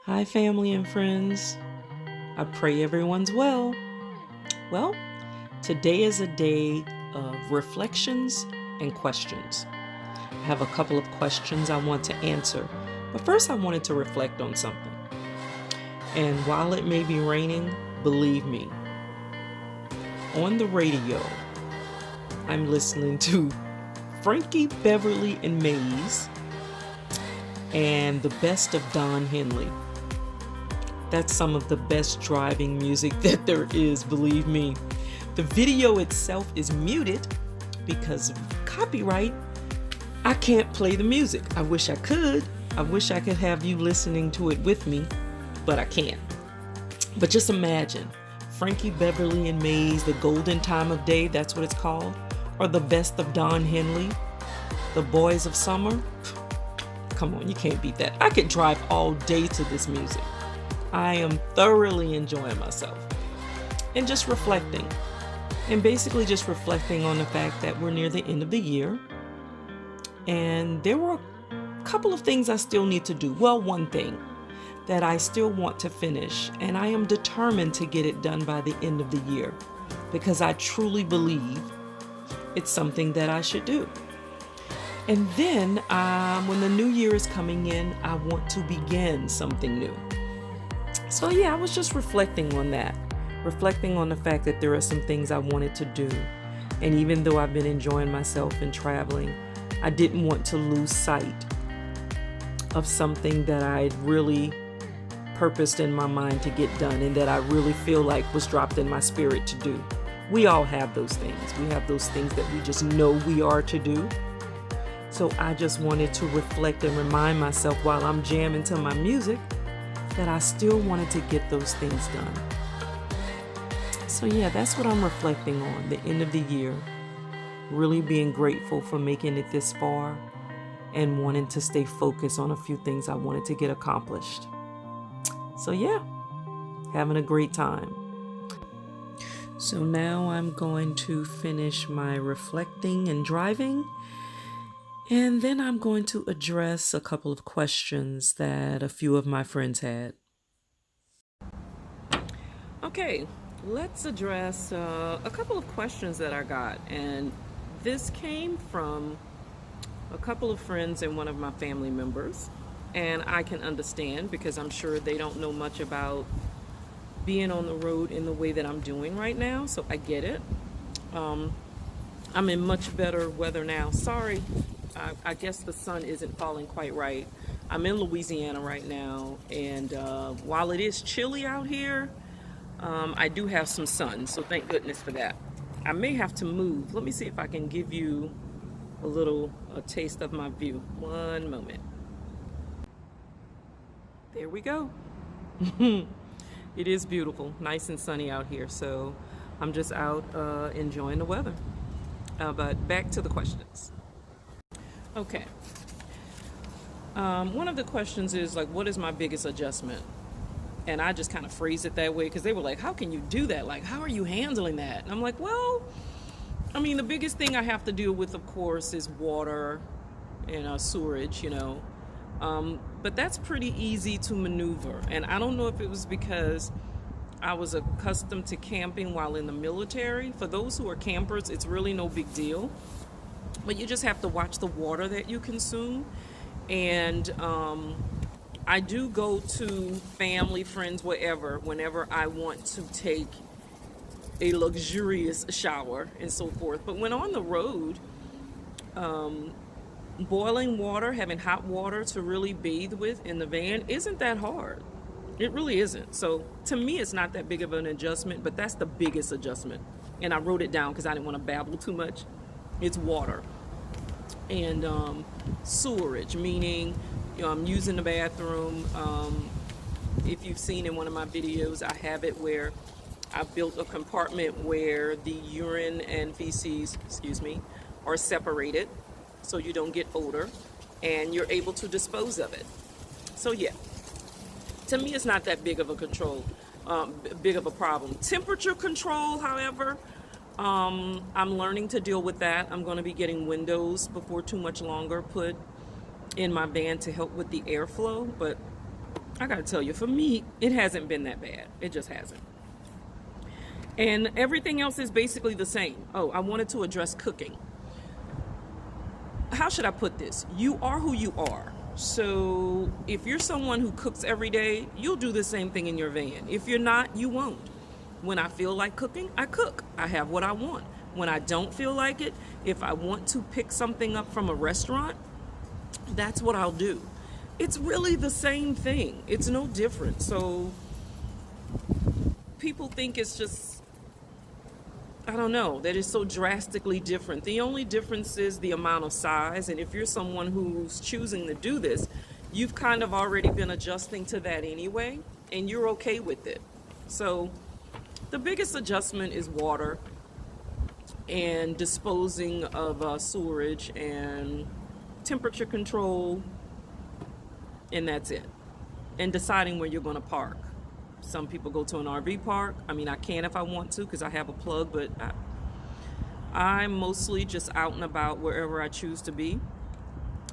Hi, family and friends. I pray everyone's well. Well, today is a day of reflections and questions. I have a couple of questions I want to answer, but first I wanted to reflect on something. And while it may be raining, believe me, on the radio, I'm listening to Frankie Beverly and Maze and the best of Don Henley. That's some of the best driving music that there is, believe me. The video itself is muted because of copyright. I can't play the music. I wish I could. I wish I could have you listening to it with me, but I can't. But just imagine Frankie Beverly and Maze, The Golden Time of Day, that's what it's called, or the best of Don Henley, The Boys of Summer. Come on, you can't beat that. I could drive all day to this music. I am thoroughly enjoying myself and just reflecting. And basically just reflecting on the fact that we're near the end of the year. And there were a couple of things I still need to do. Well, one thing that I still want to finish, and I am determined to get it done by the end of the year because I truly believe it's something that I should do. And then when the new year is coming in, I want to begin something new. So yeah, I was just reflecting on that, reflecting on the fact that there are some things I wanted to do. And even though I've been enjoying myself and traveling, I didn't want to lose sight of something that I'd really purposed in my mind to get done and that I really feel like was dropped in my spirit to do. We all have those things. We have those things that we just know we are to do. So I just wanted to reflect and remind myself while I'm jamming to my music that I still wanted to get those things done. So yeah, that's what I'm reflecting on, the end of the year. Really being grateful for making it this far and wanting to stay focused on a few things I wanted to get accomplished. So yeah, having a great time. So now I'm going to finish my reflecting and driving. And then I'm going to address a couple of questions that a few of my friends had. Okay, let's address a couple of questions that I got. And this came from a couple of friends and one of my family members. And I can understand because I'm sure they don't know much about being on the road in the way that I'm doing right now. So I get it. I'm in much better weather now. Sorry. I guess the sun isn't falling quite right. I'm in Louisiana right now, and while it is chilly out here, I do have some sun, so thank goodness for that. I may have to move. Let me see if I can give you a taste of my view. One moment. There we go. It is beautiful, nice and sunny out here, so I'm just out enjoying the weather. But back to the questions. Okay. One of the questions is like, what is my biggest adjustment? And I just kind of phrased it that way because they were like, how can you do that? Like, how are you handling that? And I'm like, well, I mean, the biggest thing I have to deal with, of course, is water and sewerage, but that's pretty easy to maneuver. And I don't know if it was because I was accustomed to camping while in the military. For those who are campers, it's really no big deal. But you just have to watch the water that you consume. And I do go to family, friends, whatever, whenever I want to take a luxurious shower and so forth. But when on the road, boiling water, having hot water to really bathe with in the van isn't that hard. It really isn't. So to me, it's not that big of an adjustment, but that's the biggest adjustment. And I wrote it down because I didn't want to babble too much. It's water. And sewerage, meaning I'm using the bathroom. If you've seen in one of my videos, I have it where I built a compartment where the urine and feces, are separated so you don't get odor and you're able to dispose of it. So yeah, to me it's not that big of a big of a problem. Temperature control, however, I'm learning to deal with that. I'm going to be getting windows before too much longer put in my van to help with the airflow, but I gotta tell you, for me, it hasn't been that bad. It just hasn't. And everything else is basically the same. Oh, I wanted to address cooking. How should I put this? You are who you are. So if you're someone who cooks every day, you'll do the same thing in your van. If you're not, you won't. When I feel like cooking, I cook. I have what I want. When I don't feel like it, if I want to pick something up from a restaurant, that's what I'll do. It's really the same thing. It's no different. So people think it's just, I don't know, that is so drastically different. The only difference is the amount of size. And if you're someone who's choosing to do this, you've kind of already been adjusting to that anyway, and you're okay with it. So the biggest adjustment is water and disposing of sewerage and temperature control, and that's it. And deciding where you're going to park. Some people go to an RV park. I mean, I can if I want to because I have a plug, but I'm mostly just out and about wherever I choose to be,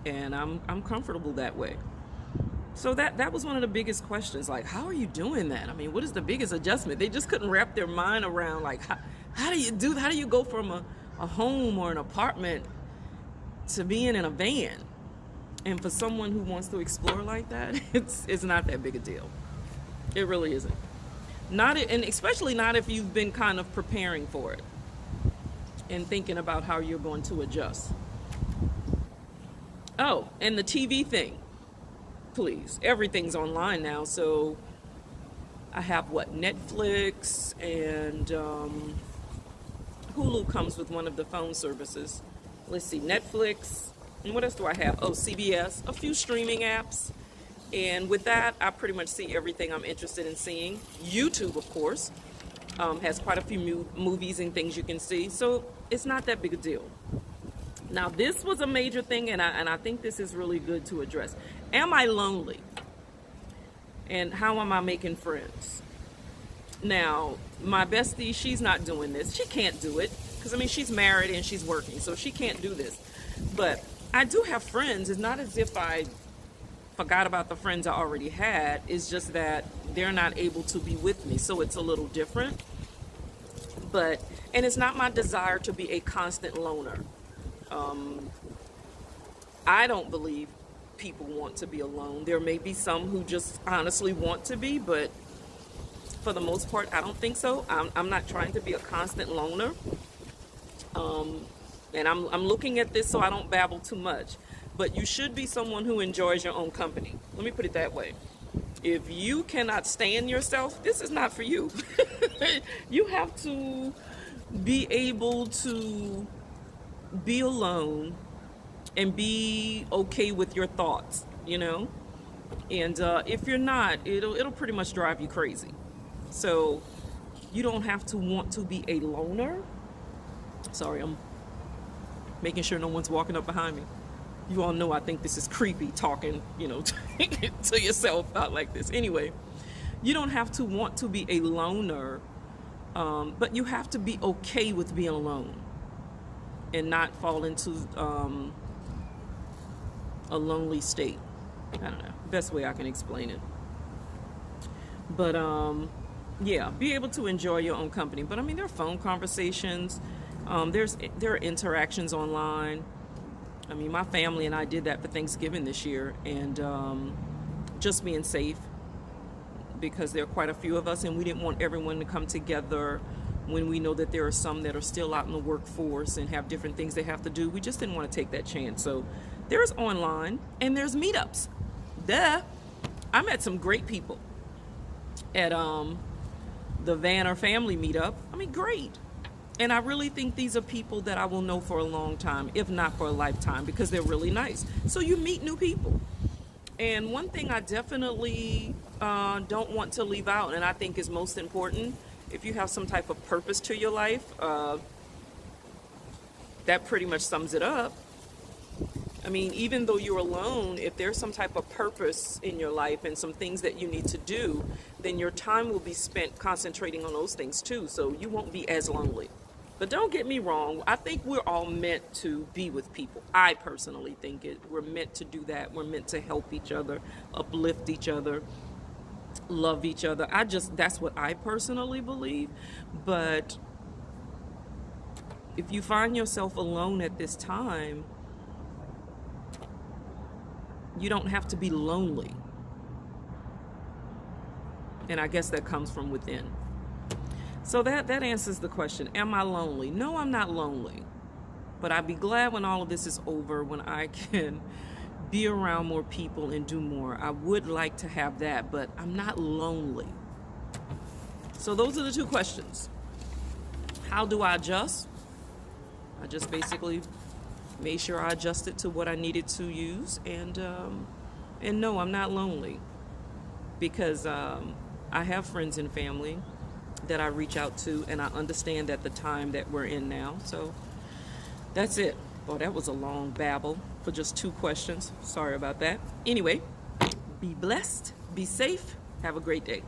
and I'm comfortable that way. So that was one of the biggest questions. Like, how are you doing that? I mean, what is the biggest adjustment? They just couldn't wrap their mind around, like, how do you go from a home or an apartment to being in a van? And for someone who wants to explore like that, it's not that big a deal. It really isn't. And especially not if you've been kind of preparing for it and thinking about how you're going to adjust. Oh, and the TV thing. Please, everything's online now. So I have Netflix, and Hulu comes with one of the phone services. Let's see, Netflix. And what else do I have? Oh, CBS, a few streaming apps. And with that, I pretty much see everything I'm interested in seeing. YouTube, of course, has quite a few movies and things you can see. So it's not that big a deal. Now, this was a major thing, and I think this is really good to address. Am I lonely? And how am I making friends? Now, my bestie, she's not doing this. She can't do it because, I mean, she's married and she's working, so she can't do this. But I do have friends. It's not as if I forgot about the friends I already had. It's just that they're not able to be with me, so it's a little different. And it's not my desire to be a constant loner. I don't believe people want to be alone. There may be some who just honestly want to be, but for the most part, I don't think so. I'm not trying to be a constant loner. And I'm looking at this so I don't babble too much. But you should be someone who enjoys your own company. Let me put it that way. If you cannot stand yourself, this is not for you. You have to be able to be alone and be okay with your thoughts, And if you're not, it'll pretty much drive you crazy. So you don't have to want to be a loner. Sorry, I'm making sure no one's walking up behind me. You all know I think this is creepy talking, to yourself out like this. Anyway, you don't have to want to be a loner, but you have to be okay with being alone and not fall into a lonely state. I don't know. Best way I can explain it. But yeah, be able to enjoy your own company. But I mean, there are phone conversations. There are interactions online. I mean, my family and I did that for Thanksgiving this year, and just being safe, because there are quite a few of us, and we didn't want everyone to come together when we know that there are some that are still out in the workforce and have different things they have to do. We just didn't want to take that chance. So there's online, and there's meetups. I met some great people at the Vanner family meetup. I mean, great. And I really think these are people that I will know for a long time, if not for a lifetime, because they're really nice. So you meet new people. And one thing I definitely don't want to leave out, and I think is most important, if you have some type of purpose to your life, that pretty much sums it up. I mean, even though you're alone, if there's some type of purpose in your life and some things that you need to do, then your time will be spent concentrating on those things too, so you won't be as lonely. But don't get me wrong, I think we're all meant to be with people. I personally think we're meant to do that. We're meant to help each other, uplift each other. love each other. That's what I personally believe. But if you find yourself alone at this time, you don't have to be lonely. And I guess that comes from within. So that answers the question. Am I lonely? No, I'm not lonely. But I'd be glad when all of this is over, when I can be around more people and do more. I would like to have that, but I'm not lonely. So those are the two questions. How do I adjust? I just basically made sure I adjusted to what I needed to use. And no, I'm not lonely, because I have friends and family that I reach out to, and I understand at the time that we're in now. So that's it. Oh, that was a long babble for just 2 questions. Sorry about that. Anyway, be blessed, be safe, have a great day.